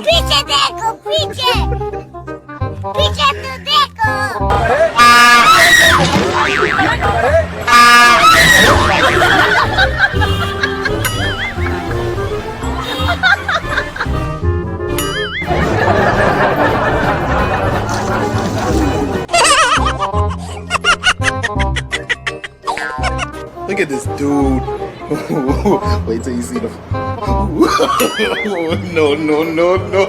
पीछे देखो पीछे पीछे तो देखो Look at this dude. Wait till you see the. No, no, no, no.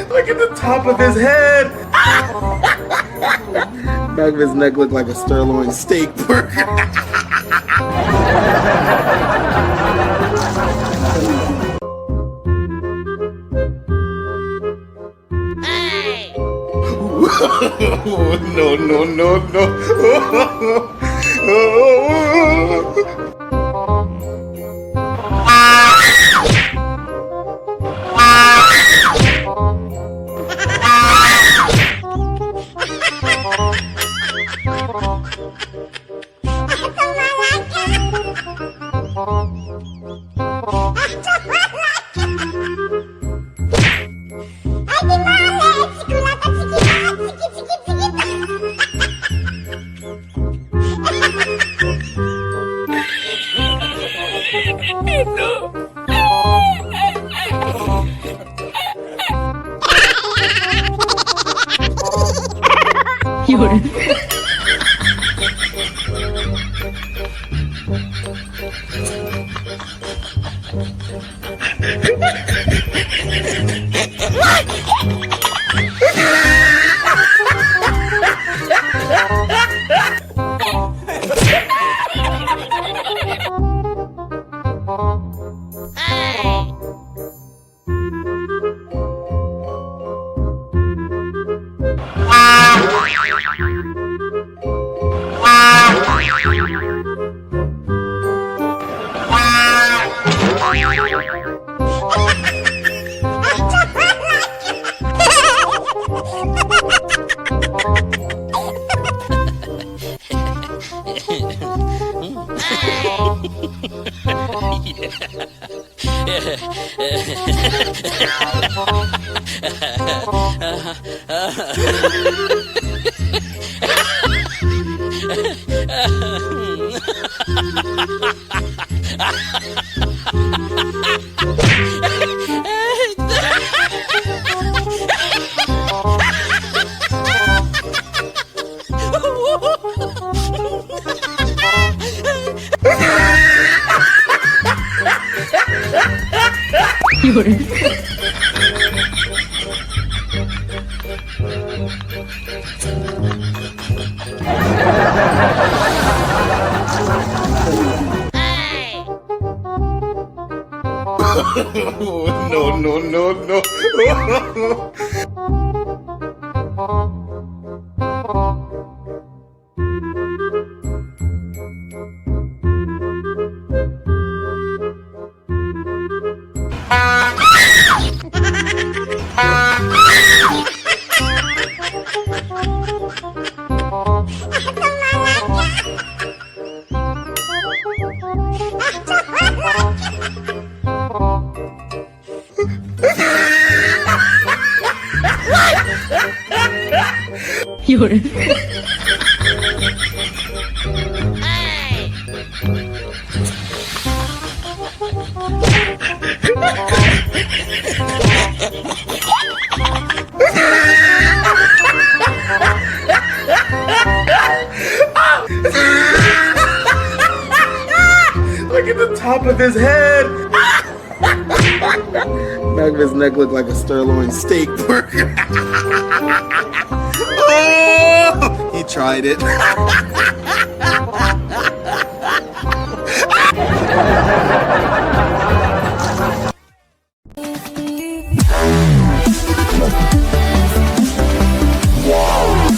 Look at the top of his head. Back of his neck looked like a sirloin steak burger. No, no, no, no. No, no, no, no. Look at the top of his head. Back of his neck looked like a sirloin steak burger. Oh, he tried it. Wow.